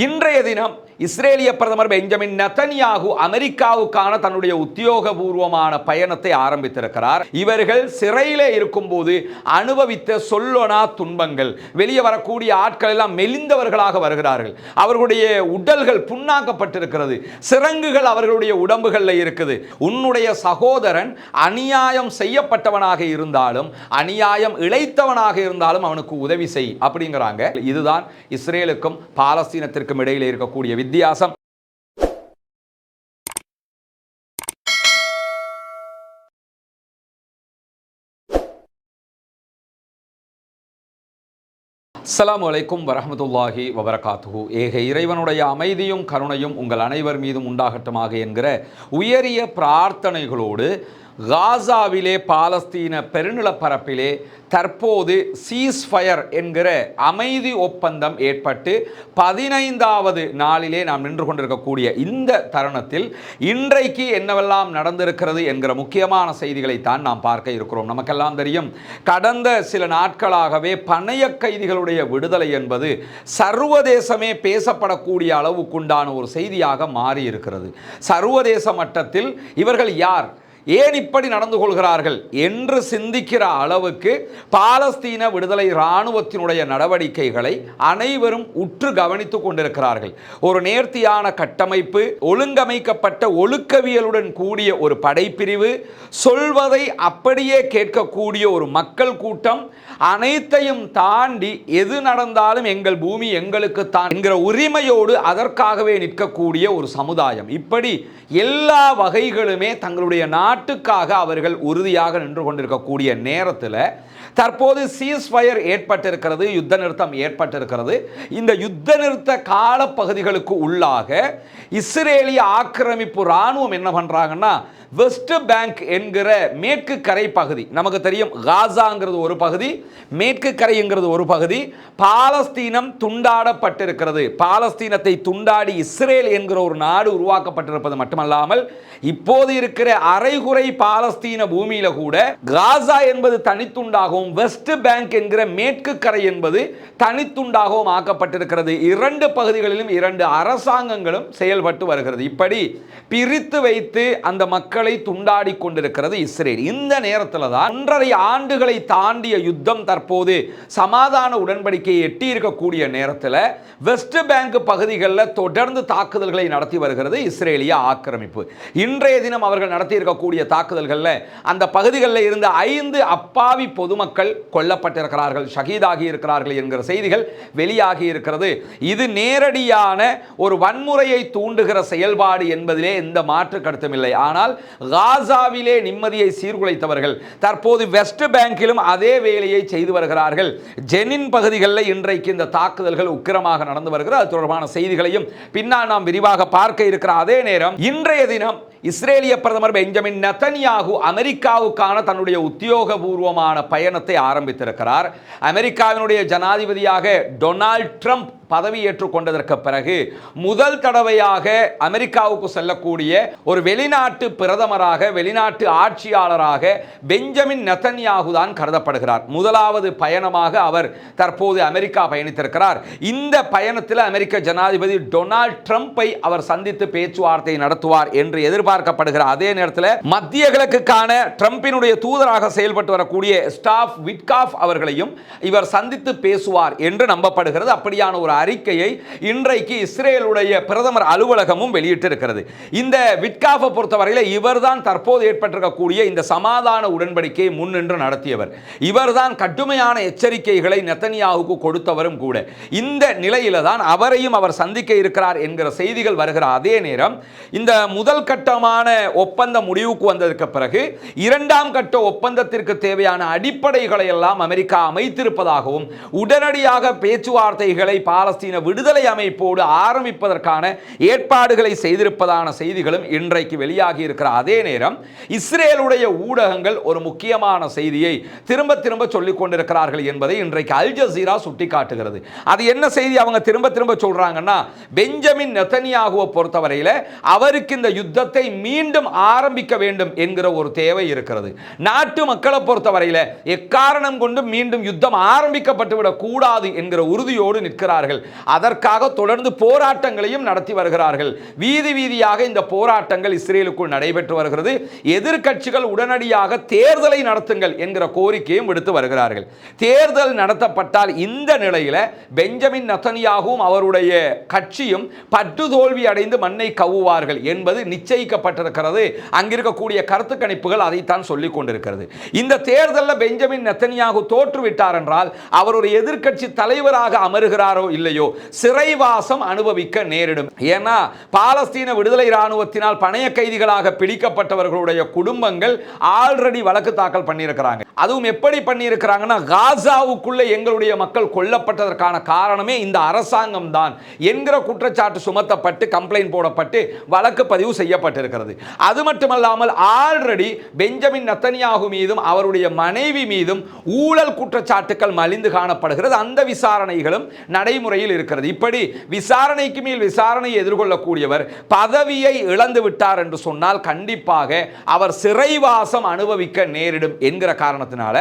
இன்றைய தினம் இஸ்ரேலிய பிரதமர் பெஞ்சமின் நெதன்யாகு அமெரிக்காவுக்கான தன்னுடைய உத்தியோகபூர்வமான பயணத்தை ஆரம்பித்திருக்கிறார். இவர்கள் சிறையிலே இருக்கும்போது அனுபவித்த சொல்லொணா துன்பங்கள், வெளியே வரக்கூடிய ஆட்கள் எல்லாம் மெலிந்தவர்களாக வருகிறார்கள். அவர்களுடைய உடல்கள் புண்ணாக்கப்பட்டிருக்கிறது, சிறங்குகள் அவர்களுடைய உடம்புகளில் இருக்குது. உன்னுடைய சகோதரன் அநியாயம் செய்யப்பட்டவனாக இருந்தாலும், அநியாயம் இழைத்தவனாக இருந்தாலும் அவனுக்கு உதவி செய் அப்படிங்கிறாங்க. இதுதான் இஸ்ரேலுக்கும் பாலஸ்தீனத்திற்கும் இடையில் இருக்கக்கூடிய வித்தியாசம். அஸ்ஸலாமு அலைக்கும் வரஹ்மத்துல்லாஹி வபரகாத்துஹு. ஏக இறைவனுடைய அமைதியும் கருணையும் உங்கள் அனைவர் மீதும் உண்டாகட்டுமாக என்கிற உயரிய பிரார்த்தனைகளோடு காசாவிலே, பாலஸ்தீன பெருநிலப்பரப்பிலே தற்போது சீஸ்ஃபயர் என்கிற அமைதி ஒப்பந்தம் ஏற்பட்டு 15வது நாளிலே நாம் நின்று கொண்டிருக்கக்கூடிய இந்த தருணத்தில் இன்றைக்கு என்னவெல்லாம் நடந்திருக்கிறது என்கிற முக்கியமான செய்திகளைத்தான் நாம் பார்க்க இருக்கிறோம். நமக்கெல்லாம் தெரியும், கடந்த சில நாட்களாகவே பணைய கைதிகளுடைய விடுதலை என்பது சர்வதேசமே பேசப்படக்கூடிய அளவுக்குண்டான ஒரு செய்தியாக மாறி இருக்கிறது. சர்வதேச மட்டத்தில் இவர்கள் யார், ஏன் இப்படி நடந்து கொள்கிறார்கள் என்று சிந்திக்கிற அளவுக்கு பாலஸ்தீன விடுதலை இராணுவத்தினுடைய நடவடிக்கைகளை அனைவரும் உற்று கவனித்துக் கொண்டிருக்கிறார்கள். ஒரு நேர்த்தியான கட்டமைப்பு, ஒழுங்கமைக்கப்பட்ட ஒழுக்கவியலுடன் கூடிய ஒரு படைப்பிரிவு, சொல்வதை அப்படியே கேட்கக்கூடிய ஒரு மக்கள் கூட்டம், அனைத்தையும் தாண்டி எது நடந்தாலும் எங்கள் பூமி எங்களுக்கு தான் என்கிற உரிமையோடு அதற்காகவே நிற்கக்கூடிய ஒரு சமுதாயம். இப்படி எல்லா வகைகளுமே தங்களுடைய நாட்டுக்காக அவர்கள் உறுதியாக நின்று கொண்டிருக்கக்கூடிய நேரத்தில் தற்போது சீஸ்ஃபயர் ஏற்பட்டிருக்கிறது, யுத்த நிறுத்தம் ஏற்பட்டிருக்கிறது. இந்த யுத்த நிறுத்த காலப்பகுதிகளுக்கு உள்ளாக இஸ்ரேலிய ஆக்கிரமிப்பு இராணுவம் என்ன பண்றாங்கன்னா, வெஸ்ட் பேங்க் என்கிற மேற்கு கரை பகுதி, நமக்கு தெரியும் காசாங்கிறது ஒரு பகுதி, மேற்கு கரைங்கிறது ஒரு பகுதி, பாலஸ்தீனம் துண்டாடப்பட்டிருக்கிறது. பாலஸ்தீனத்தை துண்டாடி இஸ்ரேல் என்கிற ஒரு நாடு உருவாக்கப்பட்டிருப்பது மட்டுமல்லாமல் இப்போது இருக்கிற அரைகுறை பாலஸ்தீன பூமியில கூட காசா என்பது தனித்துண்டாகவும் வெஸ்ட் பேங்க் என்கிற மேற்கு கரை என்பது தனித்துண்டாகவும் ஆக்கப்பட்டிருக்கிறது. இரண்டு பகுதிகளிலும் இரண்டு அரசாங்கங்களும் செயல்பட்டு வருகிறது. இப்படி பிரித்து வைத்து அந்த மக்களை துண்டாடி கொண்டிருக்கிறது இஸ்ரேல். இந்த நேரத்தில் தான் 1.5 ஆண்டுகளை தாண்டிய யுத்தம் தற்போது சமாதான உடன்படிக்கையை எட்டி இருக்கக்கூடிய நேரத்தில் வெஸ்ட் பேங்க் பகுதிகளில் தொடர்ந்து தாக்குதல்களை நடத்தி வருகிறது இஸ்ரேலிய ஆக்கிரமிப்பு. இன்றைய தினம் அவர்கள் நடத்தி இருக்கக்கூடிய தாக்குதல்களில் அந்த பகுதிகளில் இருந்த 5 அப்பாவி பொதுமக்கள் கொல்லப்பட்டிருக்கிறார்கள், ஷஹீதாகி இருக்கிறார்கள் என்கிற செய்திகள் வெளியாகி இருக்கிறது. இது நேரடியான ஒரு வன்முறையை தூண்டுகிற செயல்பாடு என்பதிலே எந்த மாற்று கருத்தும் இல்லை. ஆனால் காசாவிலே நிம்மதியை சீர்குலைத்தவர்கள் தற்போது வெஸ்ட் பேங்கிலும் அதே வேலையை செய்து வருகிறார்கள். ஜெனின் பகுதிகளில் இன்றைக்கு இந்த தாக்குதல்கள் உக்கிரமாக நடந்து வருகிறது. அது தொடர்பான செய்திகளையும் பின்னால் நாம் விரிவாக பார்க்க இருக்கிற அதே நேரம் இன்றைய தினம் இஸ்ரேலிய பிரதமர் பெஞ்சமின் நெதன்யாகு அமெரிக்காவுக்கான தன்னுடைய உத்தியோகபூர்வமான பயணத்தை ஆரம்பித்திருக்கிறார். அமெரிக்காவினுடைய ஜனாதிபதியாக டொனால்ட் ட்ரம்ப் பதவியேற்றுக் கொண்டதற்கு பிறகு முதல் தடவையாக அமெரிக்காவுக்கு செல்லக்கூடிய ஒரு வெளிநாட்டு பிரதமராக, வெளிநாட்டு ஆட்சியாளராக பெஞ்சமின் நெதன்யாகு தான் கருதப்படுகிறார். முதலாவது பயணமாக அவர் தற்போது அமெரிக்கா பயணித்திருக்கிறார். இந்த பயணத்தில் அமெரிக்க ஜனாதிபதி டொனால்ட் ட்ரம்பை அவர் சந்தித்து பேச்சுவார்த்தை நடத்துவார் என்று எதிர்பார்க்கப்படுகிற அதே நேரத்தில் மத்திய கிழக்குக்கான ட்ரம்பினுடைய தூதராக செயல்பட்டு வரக்கூடிய ஸ்டாஃப் விட்காஃப் அவர்களையும் இவர் சந்தித்து பேசுவார் என்று நம்பப்படுகிறது. அப்படியான ஒரு அறிக்கையை இன்றைக்கு இஸ்ரேலுடைய பிரதமர் அலுவலகமும் வெளியிட்டிருக்கிறது. இந்த விட்காஃபை பொறுத்தவரையில் இவர்தான் தற்போது ஏற்பட்டிருக்கக்கூடிய இந்த சமாதான உடன்படிக்கையை முன்னின்று நடத்தியவர். இவர்தான் கடுமையான எச்சரிக்கைகளை நெதன்யாகுவுக்கு கொடுத்தவரும் கூட. இந்த நிலையில தான் அவரையும் அவர் சந்திக்க இருக்கிறார் என்கிற செய்திகள் வருகிற அதே நேரம் இந்த முதல் கட்டமான ஒப்பந்தம் முடிவுக்கு வந்ததற்கு பிறகு 2ஆம் கட்ட ஒப்பந்தத்திற்கு தேவையான அடிப்படைகளை எல்லாம் அமெரிக்கா அமைத்திருப்பதாகவும் உடனடியாக பேச்சுவார்த்தைகளை பாலஸ்தீன விடுதலை அமைப்போடு ஆரம்பிப்பதற்கான ஏற்பாடுகளை செய்திருப்பதான செய்திகளும் இன்றைக்கு வெளியாகி இருக்கிற அதே நேரம் இஸ்ரேலுடைய ஊடகங்கள் ஒரு முக்கியமான செய்தியை திரும்ப திரும்ப சொல்லிக் கொண்டிருக்கிறார்கள் என்பதை இன்றைக்கு அல் ஜசீரா சுட்டிக்காட்டுகிறது. அது என்ன செய்தி அவங்க திரும்ப திரும்ப சொல்றாங்கன்னா, பெஞ்சமின் நெதன்யாகுவை பொறுத்தவரையில் அவருக்கு இந்த யுத்தத்தை மீண்டும் ஆரம்பிக்க வேண்டும் என்கிற ஒரு தேவை இருக்கிறது. நாட்டு மக்களை பொறுத்தவரையில் எக்காரணம் கொண்டு மீண்டும் யுத்தம் ஆரம்பிக்கப்பட்டுவிடக் கூடாது என்கிற உறுதியோடு நிற்கிறார்கள். வருகிறார்கள். அதற்காக தொடர்ந்து போராட்டங்களையும் நடத்தி வருகிறார்கள். வீதி வீதியாக இந்த போராட்டங்கள் இஸ்ரேலுக்குள் நடைபெற்று வருகிறது. எதிர்க்கட்சிகள் உடனடியாக தேர்தலை நடத்துங்கள் என்கிற கோரிக்கையும் விடுத்து வருகிறார்கள். தேர்தல் நடத்தப்பட்டால் இந்த நிலையில் பெஞ்சமின் நெதன்யாகுவும் அவருடைய கட்சியும் பட்டுதோல்வி அடைந்து மண்ணை கவ்வுவார்கள் என்பது நிச்சயிக்கப்பட்டிருக்கிறது. அங்கிருக்கக்கூடிய கருத்து கணிப்புகள் அதைத்தான் சொல்லிக் கொண்டிருக்கிறது. இந்த தேர்தலில் பெஞ்சமின் நெதன்யாகு தோற்றுவிட்டார் என்றால் அவர் ஒரு எதிர்க்கட்சி தலைவராக அமருகிறாரோ இல்லையோ சிறைவாசம் அனுபவிக்க நேரிடும். ஏன்னா பாலஸ்தீன விடுதலை ராணுவத்தினால் பணைய கைதிகளாக பிடிக்கப்பட்டவர்களுடைய குடும்பங்கள் ஆல்ரெடி வழக்கு தாக்கல் பண்ணியிருக்கிறாங்க. அதுவும் எப்படி பண்ணியிருக்கிறாங்கன்னா, காசாவுக்குள்ள எங்களுடைய மக்கள் கொல்லப்பட்டதற்கான காரணமே இந்த அரசாங்கம் தான் என்கிற குற்றச்சாட்டு சுமத்தப்பட்டு கம்ப்ளைண்ட் போடப்பட்டு வழக்கு பதிவு செய்யப்பட்டிருக்கிறது. அது மட்டுமல்லாமல் ஆல்ரெடி பெஞ்சமின் நெதன்யாகு மீதும் அவருடைய மனைவி மீதும் ஊழல் குற்றச்சாட்டுகள் மலிந்து காணப்படுகிறது. அந்த விசாரணைகளும் நடைமுறையில் இருக்கிறது. இப்படி விசாரணைக்கு மேல் விசாரணையை எதிர்கொள்ளக்கூடியவர் பதவியை இழந்து விட்டார் என்று சொன்னால் கண்டிப்பாக அவர் சிறைவாசம் அனுபவிக்க நேரிடும் என்கிற காரணத்தினால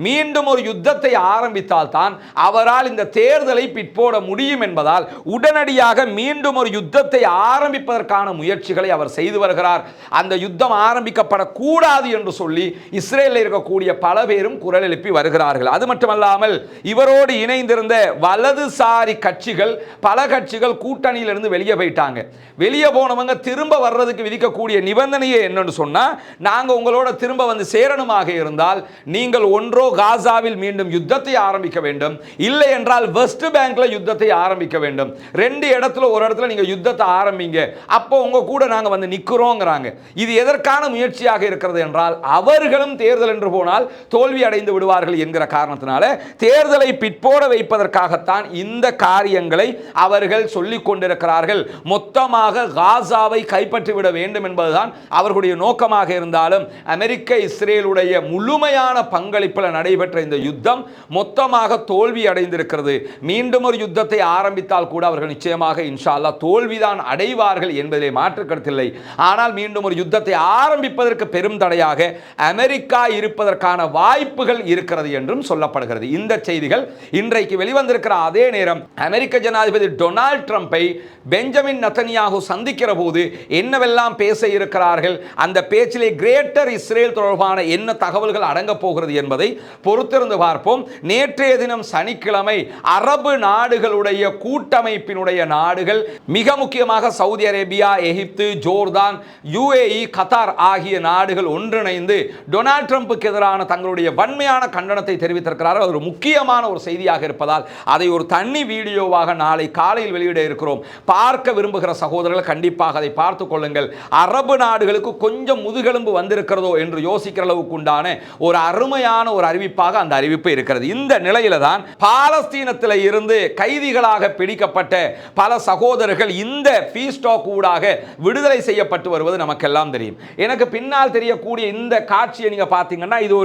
மீண்டும் ஒரு யுத்தத்தை ஆரம்பித்தால் தான் அவரால் இந்த தேர்தலை பிற்போட முடியும் என்பதால் உடனடியாக மீண்டும் ஒரு யுத்தத்தை ஆரம்பிப்பதற்கான முயற்சிகளை அவர் செய்து வருகிறார். அந்த யுத்தம் ஆரம்பிக்கப்படக்கூடாது என்று சொல்லி இஸ்ரேலில் இருக்கக்கூடிய பல பேரும் குரல் எழுப்பி வருகிறார்கள். அது மட்டுமல்லாமல் இவரோடு இணைந்திருந்த வலதுசாரி கட்சிகள் பல கட்சிகள் கூட்டணியிலிருந்து வெளியே போயிட்டாங்க. வெளியே போனவங்க திரும்ப வர்றதுக்கு விதிக்கக்கூடிய நிபந்தனையே என்னன்னு சொன்னா, நாங்க உங்களோட திரும்ப வந்து சேரணுமாக இருந்தால் நீங்கள் ஒன்றோ காசாவில் மீண்டும் யுத்தத்தை ஆரம்பிக்க வேண்டும், இல்லை என்றால் வெஸ்ட் பேங்க்ல யுத்தத்தை ஆரம்பிக்க வேண்டும். ரெண்டு இடத்துல ஒரு இடத்துல நீங்க யுத்தத்தை ஆரம்பிங்க, அப்போ உங்க கூட நாங்க வந்து நிக்கிறோங்கிறாங்க. இது எதற்கான முயற்சியாக இருக்கிறது என்றால் அவர்களும் தேர்தல் என்று போனால் தோல்வி அடைந்து விடுவார்கள் என்கிற காரணத்தினால தேர்தலை பிற்போட வைப்பதற்காகத்தான் இந்த காரியங்களை அவர்கள் சொல்லிக் கொண்டிருக்கிறார்கள். மொத்தமாக காசாவை கைப்பற்றிவிட வேண்டும் என்பதுதான் அவர்களுடைய நோக்கமாக இருந்தாலும் அமெரிக்க இஸ்ரேலுடைய முழுமையான பங்களிப்பில் நடைபெற்ற இந்த யுத்தம் மொத்தமாக தோல்வி அடைந்திருக்கிறது. மீண்டும் ஒரு யுத்தத்தை ஆரம்பித்தால் கூட அவர்கள் நிச்சயமாக இன்ஷா அல்லாஹ் தோல்விதான் அடைவார்கள் என்பதிலே மாற்று கருத்தில்லை. ஆனால் மீண்டும் ஒரு யுத்தத்தை ஆரம்பிப்பதற்கு பெரும் தடையாக அமெரிக்கா இருப்பதற்கான வாய்ப்புகள் இருக்கிறது என்றும் சொல்லப்படுகிறது. இந்த செய்திகள் இன்றைக்கு வெளிவந்திருக்கிற அதே நேரம் அமெரிக்க ஜனாதிபதி டொனால்ட் ட்ரம்பை பெஞ்சமின் நெதன்யாகு சந்திக்கிற போது என்னவெல்லாம் பேச இருக்கிறார்கள், அந்த பேச்சிலே கிரேட்டர் இஸ்ரேல் தொடர்பான என்ன தகவல்கள் அடங்க போகிறது என்பதை பொறுத்திருந்து பார்ப்போம். நேற்றைய தினம் சனிக்கிழமை அரபு நாடுகளுடைய கூட்டமைப்பினுடைய நாடுகள், மிக முக்கியமாக சவுதி அரேபியா, எகிப்து, ஜோர்தான், யுஏஇ, கத்தார் ஆகிய நாடுகள் ஒன்றிணைந்து டொனால்ட் ட்ரம்புக்கு எதிரான தங்களுடைய வன்மையான கண்டனத்தை தெரிவித்திருக்கிறார்கள். அது ஒரு முக்கியமான ஒரு செய்தியாக இருப்பதால் அதை ஒரு தனி வீடியோவாக நாளை காலையில் வெளியிட இருக்கிறோம். பார்க்க விரும்புகிற சகோதரர்கள் கண்டிப்பாக அதை பார்த்துக் கொள்ளுங்கள். அரபு நாடுகளுக்கு கொஞ்சம் முதுகெலும்பு வந்திருக்கிறதோ என்று யோசிக்கிற அளவுக்கு உண்டான ஒரு அருமையான ஒரு அறிவிப்பாக அந்த அறிவிப்பு இருக்கிறது. இந்த நிலையில தான் பாலஸ்தீனத்தில் இருந்து கைதிகளாக பிடிக்கப்பட்ட பல சகோதரர்கள் இந்த ஃபீஸ்டாக் ஊடாக விடுதலை செய்யப்பட்டு வருவது நமக்கெல்லாம் தெரியும். எனக்கு பின்னால் தெரியக்கூடிய இந்த காட்சியை நீங்க பார்த்தீங்கன்னா, இது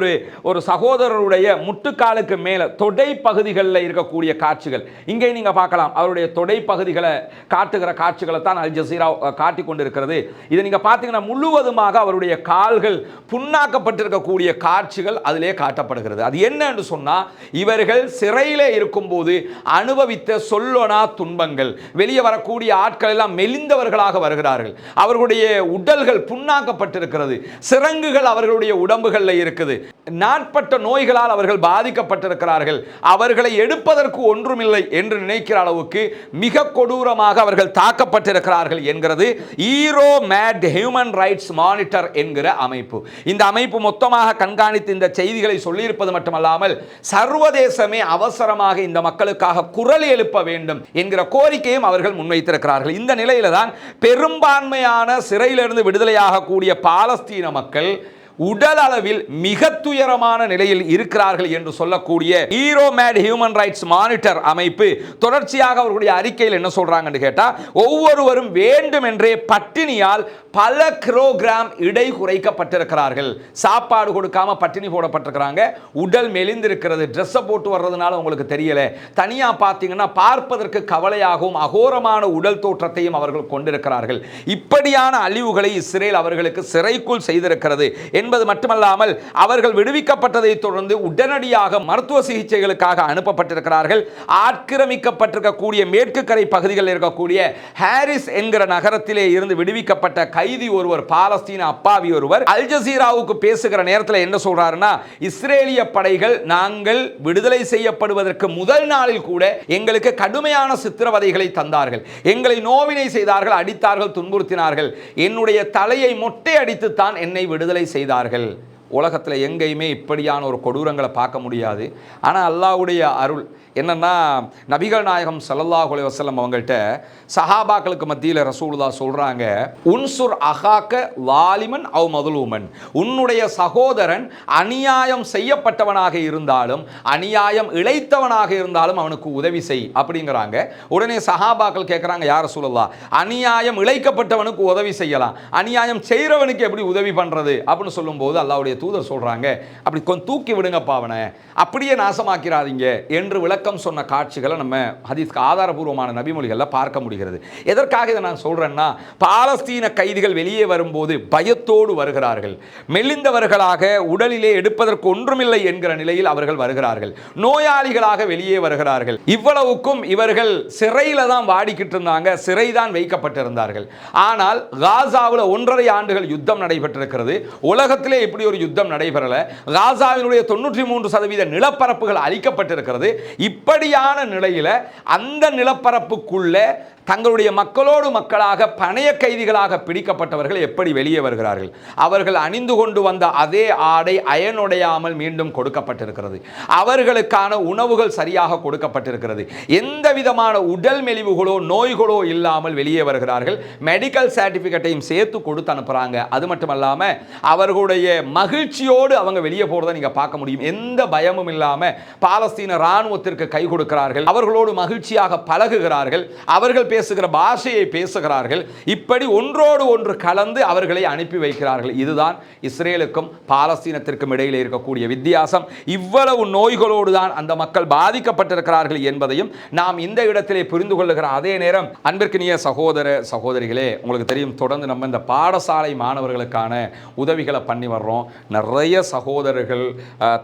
ஒரு சகோதரருடைய முட்டுக்காலுக்கு மேல தொடை பகுதிகளில் இருக்கக்கூடிய காட்சிகள். இங்கே நீங்க பார்க்கலாம், அவருடைய தொடை பகுதிகளை காட்டுகிற காட்சிகளை தான் அல் ஜசீரா காட்டிக் கொண்டிருக்கிறது. இதை நீங்க பார்த்தீங்கன்னா முழுவதுமாக அவருடைய கால்கள் புண்ணாக்கப்பட்டிருக்கக்கூடிய காட்சிகள் அதிலே காட்டப்படுகிறது. அது என்ன என்று சொன்னா, இவர்கள் சிறையிலே இருக்கும்போது அனுபவித்த சொல்லொணா துன்பங்கள். வெளியே வரக்கூடிய ஆட்கள் எல்லாம் மெலிந்தவர்களாக வருகிறார்கள். அவர்களுடைய உடல்கள் புண்ணாக்கப்பட்டிருக்கிறது, சிரங்குகள் அவர்களுடைய உடம்புகளில் இருக்குது, நாட்பட்ட நோய்களால் அவர்கள் பாதிக்கப்பட்டிருக்கிறார்கள். அவர்களை எடுப்பதற்கு ஒன்றுமில்லை என்று நினைக்கிற அளவுக்கு மிக கொடூரமாக அவர்கள் தாக்கப்பட்டிருக்கிறார்கள் என்கிறது ஈரோ மேட் ஹியூமன் ரைட்ஸ் மானிட்டர் என்கிற அமைப்பு. இந்த அமைப்பு மொத்தமாக கண்காணித்து இந்த செய்திகளை சொல்லியிருப்பது மட்டுமல்லாமல் சர்வதேசமே அவசரமாக இந்த மக்களுக்காக குரல் எழுப்ப வேண்டும் என்கிற கோரிக்கையும் அவர்கள் முன்வைத்திருக்கிறார்கள். இந்த நிலையில தான் பெரும்பான்மையான சிறையிலிருந்து விடுதலையாக கூடிய பாலஸ்தீன மக்கள் உடல் அளவில் மிக துயரமான நிலையில் இருக்கிறார்கள் என்று சொல்லக்கூடிய ஈரோ மேட் ஹியூமன் ரைட்ஸ் மானிட்டர் அமைப்பு தொடர்ச்சியாக அவர்களுடைய அறிக்கையில் என்ன சொல்றாங்கன்னு கேட்டா, ஒவ்வொருவரும் வேண்டுமென்றே பட்டினியால் பல கிலோகிராம் இடை குறைக்கப்பட்டிருக்கிறார்கள். சாப்பாடு கொடுக்காம பட்டினி போடப்பட்டிருக்கிறாங்க. உடல் மெலிந்திருக்கிறது. ட்ரெஸ்ஸை போட்டு வர்றதுனால உங்களுக்கு தெரியல. தனியா பார்த்தீங்கன்னா பார்ப்பதற்கு கவலையாகவும் அகோரமான உடல் தோற்றத்தையும் அவர்கள் கொண்டிருக்கிறார்கள். இப்படியான அழிவுகளை இஸ்ரேல் அவர்களுக்கு சிறைக்குள் செய்திருக்கிறது என்பது மட்டுமல்லாமல் அவர்கள் விடுவிக்கப்பட்டதை தொடர்ந்து உடனடியாக மருத்துவ சிகிச்சைகளுக்காக அனுப்பப்பட்டிருக்கிறார்கள். ஆக்கிரமிக்கப்பட்டிருக்கக்கூடிய மேற்கு கரை பகுதிகளில் இருக்கக்கூடிய ஹாரிஸ் என்கிற நகரத்திலே இருந்து விடுவிக்கப்பட்ட கைதி ஒருவர், பாலஸ்தீன அப்பாவி ஒருவர், அல் ஜசீராவுக்கு பேசுகிற நேரத்தில் என்ன சொல்றாருன்னா, இஸ்ரேலிய படைகள் நாங்கள் விடுதலை செய்யப்படுவதற்கு முதல் நாளில் கூட எங்களுக்கு கடுமையான சித்திரவதைகளை தந்தார்கள், எங்களை நோவினை செய்தார்கள், அடித்தார்கள், துன்புறுத்தினார்கள், என்னுடைய தலையை மொட்டை அடித்துத்தான் என்னை விடுதலை செய்தார்கள். உலகத்தில் எங்கேயுமே இப்படியான ஒரு கொடூரங்களை பார்க்க முடியாது. ஆனால் அல்லாஹ்வுடைய அருள் என்னன்னா, நபிகள் நாயகம் ஸல்லல்லாஹு அலைஹி வஸல்லம் அவங்கள்ட்ட சஹாபாக்களுக்கு மத்தியில் ரசூலுல்லாஹ் சொல்றாங்க, உன்சுர் அஹாக்க வாலிமன் அவ் மதுலூமன், உன்னுடைய சகோதரன் அநியாயம் செய்யப்பட்டவனாக இருந்தாலும் அநியாயம் இழைத்தவனாக இருந்தாலும் அவனுக்கு உதவி செய் அப்படிங்கிறாங்க. உடனே சஹாபாக்கள் கேட்குறாங்க, யார் ரசூலுல்லாஹ், அநியாயம் இழைக்கப்பட்டவனுக்கு உதவி செய்யலாம், அநியாயம் செய்கிறவனுக்கு எப்படி உதவி பண்ணுறது அப்படின்னு சொல்லும்போது அல்லாஹ்வுடைய தூதர் சொல்றாங்க, அப்படி கொஞ்சம் தூக்கி விடுங்கப்பா அவனை, அப்படியே நாசமாக்கிறாதீங்க என்று விளக்கம் சொன்ன காட்சிகளை நம்ம ஹதீஸ்க்கு ஆதாரபூர்வமான நபிமொழிகளில் பார்க்க முடிகிறது. எதற்காக இதை நான் சொல்றேன்னா, பாலஸ்தீன கைதிகள் வெளியே வரும்போது பயத்தோடு வருகிறார்கள், மெலிந்தவர்களாக, உடலிலே எடுப்பதற்கு ஒன்றுமில்லை என்கிற நிலையில் அவர்கள் வருகிறார்கள், நோயாளிகளாக வெளியே வருகிறார்கள். இவ்வளவுக்கும் இவர்கள் சிறையில தான் வாடிக்கிட்டு இருந்தாங்க, சிறை தான் வைக்கப்பட்டிருந்தார்கள். ஆனால் காசாவில் 1.5 ஆண்டுகள் யுத்தம் நடைபெற்றிருக்கிறது. உலகத்திலே இப்படி ஒரு யுத்தம் நடைபெறல. காசாவினுடைய 93% நிலப்பரப்புகள் அழிக்கப்பட்டிருக்கிறது. இப்படியான நிலையில அந்த நிலப்பரப்புக்குள்ள தங்களுடைய மக்களோடு மக்களாக பணைய கைதிகளாக பிடிக்கப்பட்டவர்கள் எப்படி வெளியே வருகிறார்கள்? அவர்கள் அணிந்து கொண்டு வந்த அதே ஆடை அயனுடையாமல் மீண்டும் கொடுக்கப்பட்டிருக்கிறது. அவர்களுக்கான உணவுகள் சரியாக கொடுக்கப்பட்டிருக்கிறது. எந்த விதமான உடல் மெலிவுகளோ நோய்களோ இல்லாமல் வெளியே வருகிறார்கள். மெடிக்கல் சர்டிபிகேட்டையும் சேர்த்து கொடுத்து அனுப்புறாங்க. அது மட்டுமல்லாம அவர்களுடைய மகிழ்ச்சியோடு அவங்க வெளியே போறதை நீங்க பார்க்க முடியும். எந்த பயமும் இல்லாம பாலஸ்தீன ராணுவத்திற்கு கை கொடுக்கிறார்கள், அவர்களோடு மகிழ்ச்சியாக பழகுகிறார்கள், அவர்கள் பேசுகிற பாஷையை பேசுகிறார்கள். இப்படி ஒன்றோடு ஒன்று கலந்து அவர்களை அனுப்பி வைக்கிறார்கள். இதுதான் இஸ்ரேலுக்கும் பாலஸ்தீனத்திற்கும் இடையில் இருக்கக்கூடிய வித்தியாசம். இவ்வளவு நோய்களோடு தான் அந்த மக்கள் பாதிக்கப்பட்டிருக்கிறார்கள் என்பதையும் நாம் இந்த இடத்திலே புரிந்து கொள்ளுகிற அதே நேரம், அன்பிற்கினிய சகோதர சகோதரிகளே, உங்களுக்கு தெரியும், தொடர்ந்து நம்ம இந்த பாடசாலை மாணவர்களுக்கான உதவிகளை பண்ணி வர்றோம். நிறைய சகோதரர்கள்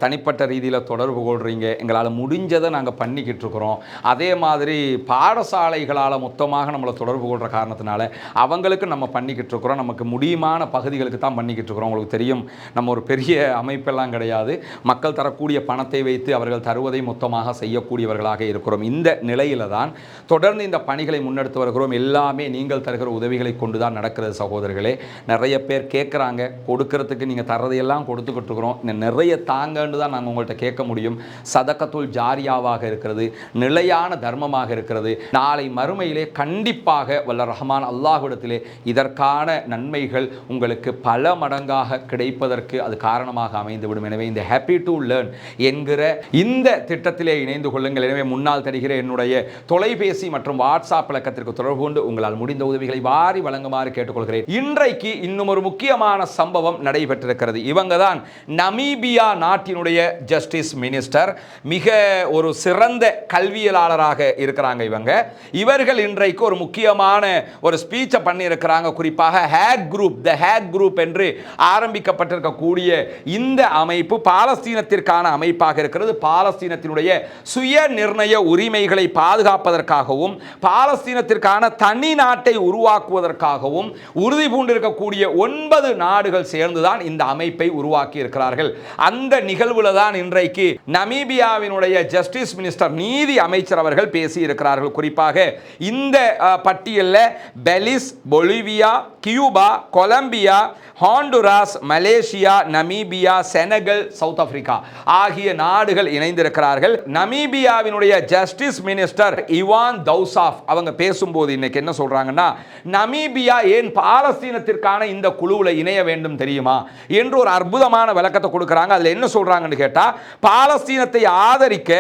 தனிப்பட்ட ரீதியில் தொடர்பு கொள்றீங்க, எங்களால் முடிஞ்சதை நாங்கள் பண்ணிக்கிட்டு இருக்கிறோம். அதே மாதிரி பாடசாலைகளால் மொத்தமாக நம்மளை தொடர்பு கொள்கிற காரணத்தினால அவங்களுக்கு நம்ம பண்ணிக்கிட்டு இருக்கிறோம். நமக்கு முடியுமான பகுதிகளுக்கு தான் பண்ணிக்கிட்டு இருக்கிறோம். உங்களுக்கு தெரியும், நம்ம ஒரு பெரிய அமைப்பெல்லாம் கிடையாது. மக்கள் தரக்கூடிய பணத்தை வைத்து அவர்கள் தருவதை மொத்தமாக செய்யக்கூடியவர்களாக இருக்கிறோம். இந்த நிலையில தான் தொடர்ந்து இந்த பணிகளை முன்னெடுத்து வருகிறோம். எல்லாமே நீங்கள் தருகிற உதவிகளை கொண்டு தான் நடக்கிறது சகோதரர்களே. நிறைய பேர் கேட்குறாங்க, கொடுக்கறதுக்கு நீங்கள் தரதையெல்லாம் கொடுத்துக்கிட்டு இருக்கிறோம், நிறைய தாங்கன்னு தான் நாங்கள் உங்கள்கிட்ட கேட்க முடியும். சதக்கத்துல் ஜாரியாவாக இருக்கிறது, நிலையான தர்மமாக இருக்கிறது. நாளை மறுமையிலே கண்டிப்பாக வல்ல ரஹ்மான் அல்லாஹ்விடத்திலே இதற்கான நன்மைகள் உங்களுக்கு பல மடங்காக கிடைப்பதற்கு அது காரணமாக அமைந்துவிடும். எனவே இந்த ஹாப்பி டு லேர்ன் என்கிற இந்த திட்டத்திலே இணைந்து கொள்ளுங்கள். எனவே முன்னால் தருகிற என்னுடைய தொலைபேசி மற்றும் வாட்ஸ்அப் இலக்கத்திற்கு தொடர்பு கொண்டு உங்களால் முடிந்த உதவிகளை வாரி வழங்குமாறு கேட்டுக்கொள்கிறேன். இன்றைக்கு இன்னும் ஒரு முக்கியமான சம்பவம் நடைபெற்றிருக்கிறது. இவங்க தான் நமீபியா நாட்டினுடைய ஜஸ்டிஸ் மினிஸ்டர், மிக ஒரு சிறந்த கல்வியலாளராக இருக்கிறாங்க. இவர்கள் இன்றைக்கு ஒரு முக்கியமான ஒரு ஸ்பீச்சை பண்ணி இருக்கிறாங்க. குறிப்பாக ஹேக் குரூப், தி ஹேக் குரூப் என்று ஆரம்பிக்கப்பட்டிருக்கக்கூடிய இந்த அமைப்பு பாலஸ்தீனத்திற்கான அமைப்பாக இருக்கிறது. பாலஸ்தீனத்தினுடைய சுய நிர்ணய உரிமைகளை பாதுகாப்பதற்காகவும் பாலஸ்தீனத்திற்கான தனி நாட்டை உருவாக்குவதற்காகவும் உறுதி பூண்டிருக்கக்கூடிய 9 நாடுகள் சேர்ந்துதான் இந்த அமைப்பை உருவாக்கி இருக்கிறார்கள். அந்த நிகழ்வுல தான் இன்றைக்கு நமீபியாவினுடைய ஜஸ்டிஸ் மினிஸ்டர், நீதி அமைச்சர் அவர்கள் பேசி இருக்கிறார்கள். குறிப்பாக இந்த பட்டியலில் Belize, Bolivia, Cuba, Colombia, Honduras, Malaysia, Namibia, Senegal, South Africa ஆகிய நாடுகள் இணைந்திருக்கிறார்கள். நமீபியாவினுடைய ஜஸ்டிஸ் மினிஸ்டர் இவான் தௌசாஃப் அவங்க பேசும்போது இன்னைக்கு என்ன சொல்றாங்கன்னா, நமீபியா ஏன் பாலஸ்தீனத்திற்கான இந்த குழுவில் இணைய வேண்டும் தெரியுமா என்று ஒரு அற்புதமான விளக்கத்தை கொடுக்கிறாங்க. அதில் என்ன சொல்றாங்கன்னு கேட்டா, பாலஸ்தீனத்தை ஆதரிக்க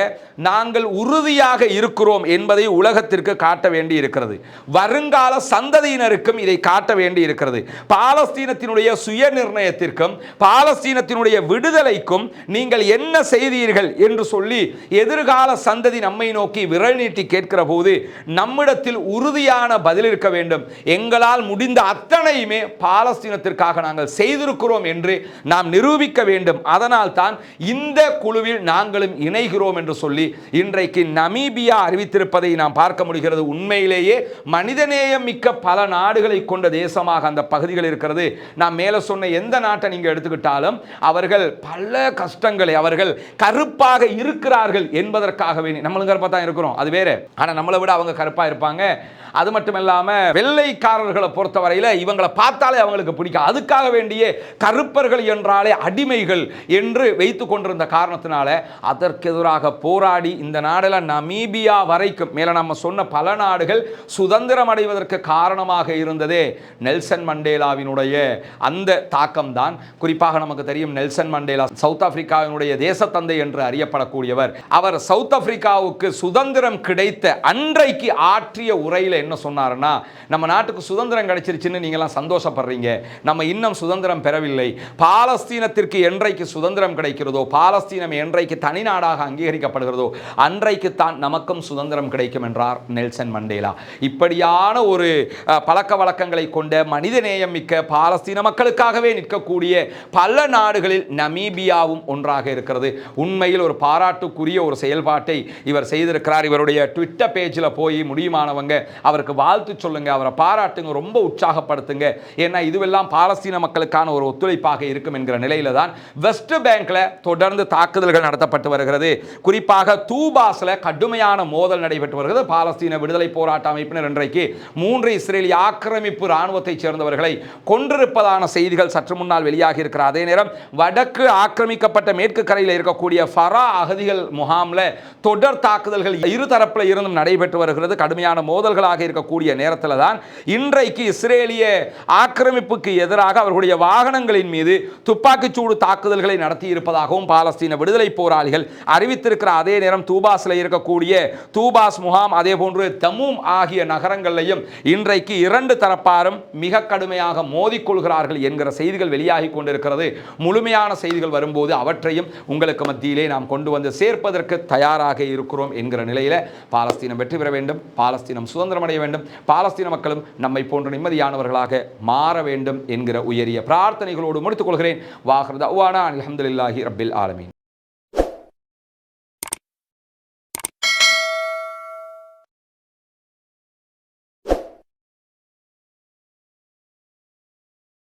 நாங்கள் உறுதியாக இருக்கிறோம் என்பதை உலகத்திற்கு காட்ட வேண்டி இருக்கிறது. வருங்கால சந்ததியினருக்கும் இதை காட்ட வேண்டி இருக்கிறது. பாலஸ்தீனத்தினுடைய சுய நிர்ணயத்திற்கும் பாலஸ்தீனத்தினுடைய விடுதலைக்கும் நீங்கள் என்ன செய்தீர்கள் என்று சொல்லி எதிர்கால சந்ததி நம்மை நோக்கி விரல் நீட்டி கேட்கிற போது நம்மிடத்தில் உறுதியான பதில் இருக்க வேண்டும். எங்களால் முடிந்த அத்தனையுமே பாலஸ்தீனத்திற்காக நாங்கள் செய்திருக்கிறோம் என்று நாம் நிரூபிக்க வேண்டும். அதனால் தான் இந்த குழுவில் நாங்களும் இணைகிறோம் என்று சொல்லி இன்றைக்கு நமீபியா அறிவித்திருப்பதை நாம் பார்க்க முடிகிறது. உண்மையிலேயே மனிதநேயம் மிக்க பல நாடுகளை கொண்ட தேசமாக அந்த பகுதிகள் இருக்கிறது. நாம் மேலே சொன்ன எந்த நாட்டை நீங்க எடுத்துக்கிட்டாலும் அவர்கள் பல கஷ்டங்களை, அவர்கள் கருப்பாக இருக்கிறார்கள் என்பதற்காகவே நம்மளும் கருப்பா தான் இருக்கிறோம், அது வேற. ஆனா நம்மளை விட அவங்க கருப்பா இருப்பாங்க. அது மட்டும் இல்லாம வெள்ளைக்காரர்களை பொறுத்தவரையில இவங்களை பார்த்தாலே அவங்களுக்கு பிடிக்கும். அதுக்காக வேண்டிய கருப்பர்கள் என்றாலே அடிமைகள் என்று வைத்துக் கொண்டிருந்த காரணத்தினால அதற்கு எதிராக போராடி இந்த நாடுல நமீபியா வரைக்கும் மேல நம்ம சொன்ன பல நாடுகள் சுதந்திரம் அடைவதற்கு காரணமாக இருந்ததே நெல்சன் மண்டேலாவினுடைய அந்த தாக்கம் தான். குறிப்பாக நமக்கு தெரியும் நெல்சன் மண்டேலா சவுத் ஆப்பிரிக்காவினுடைய தேசத்தந்தை என்று அறியப்படக்கூடியவர். அவர் சவுத் ஆப்பிரிக்காவுக்கு சுதந்திரம் கிடைத்த அன்றைக்கு ஆற்றிய உரையில் என்ன சொன்னார்னா, நம்ம நாட்டுக்கு சுதந்திரம் கிடைச்சிருச்சுன்னு நீங்களாம் சந்தோஷப்படுறீங்க, நம்ம இன்னும் சுதந்திரம் பெறவில்லை. பாலஸ்தீனத்திற்கு என்றைக்கு சுதந்திரம் கிடைக்கிறதோ, பாலஸ்தீனம் என்றைக்கு தனி நாடாக அங்கீகரிக்கப்படுகிறதோ அன்றைக்கு தான் நமக்கும் சுதந்திரம் கிடைக்கும் என்றார் நெல்சன் மண்டேலா. இப்படியான ஒரு பழக்க வழக்கங்களை கொண்ட மனிதநேயம் மிக்க பாலஸ்தீன மக்களுக்காகவே நிற்கக்கூடிய பல நாடுகளில் நமீபியாவும் ஒன்றாக இருக்கிறது. உண்மையில் ஒரு பாராட்டுக்குரிய ஒரு செயல்பாட்டை இவர் செய்திருக்கிறார். இவருடைய ட்விட்டர் பேஜில் போய் முடியுமானவங்க அவருக்கு வாழ்த்து சொல்லுங்க, அவரை பாராட்டுங்க, ரொம்ப உற்சாகப்படுத்துங்க. ஏன்னா இதுவெல்லாம் பாலஸ்தீன மக்களுக்கான ஒரு ஒத்துழைப்பாக இருக்கும் என்கிற நிலையில தான் வெஸ்ட் பேங்க்ல தொடர்ந்து தாக்குதல்கள் நடத்தப்பட்டு வருகிறது. குறிப்பாக தூபாஸ்ல கடுமையான மோதல் நடைபெற்று வருகிறது. பாலஸ்தீன விடுதலை போராட்ட அமைப்பினர் இன்றைக்கு 3 இஸ்ரேலிய ஆக்கிரமிப்பு ராணுவத்தை சேர்ந்தவர்களை கொன்றிருப்பதான செய்திகள் சற்று முன்னால் வெளியாகி இருக்கிற அதே நேரம் வடக்கு ஆக்கிரமிக்கப்பட்ட மேற்கு கரையில் இருக்கக்கூடிய ஃபரா அகதிகள் முகாம்ல தொடர் தாக்குதல்கள் இரு தரப்புல இருந்தும் நடைபெற்று வருகிறது. கடுமையான மோதல்களாக இருக்கக்கூடிய நேரத்தில் தான் இன்றைக்கு இஸ்ரேலிய ஆக்கிரமிப்புக்கு எதிராக அவர்களுடைய வாகனங்களின் மீது துப்பாக்கிச்சூடு தாக்குதல்களை நடத்தி இருப்பதாகவும் பாலஸ்தீன விடுதலை போராளிகள் அறிவித்திருக்கிற அதே நேரம் தூபாஸில் இருக்கக்கூடிய தூபாஸ் முகாம் அதே போன்று தமூம் ஆகிய நகரங்களையும் இன்றைக்கு 2 தரப்பாரும் மிக கடுமையாக மோதிக்கொள்கிறார்கள் என்கிற செய்திகள் வெளியாகி கொண்டிருக்கிறது. முழுமையான செய்திகள் வரும்போது அவற்றையும் உங்களுக்கு மத்தியிலே நாம் கொண்டு வந்து சேர்ப்பதற்கு தயாராக இருக்கிறோம் என்கிற நிலையில பாலஸ்தீனம் வெற்றி பெற வேண்டும், பாலஸ்தீனம் சுதந்திரம் அடைய வேண்டும், பாலஸ்தீன மக்களும் நம்மை போன்ற நிம்மதியானவர்களாக மாற வேண்டும் என்கிற உயரிய பிரார்த்தனைகளோடு முடித்துக் கொள்கிறேன். வாஹிர் தஅவானா அல்ஹம்துலில்லாஹி ரப்பில் ஆலமீன்.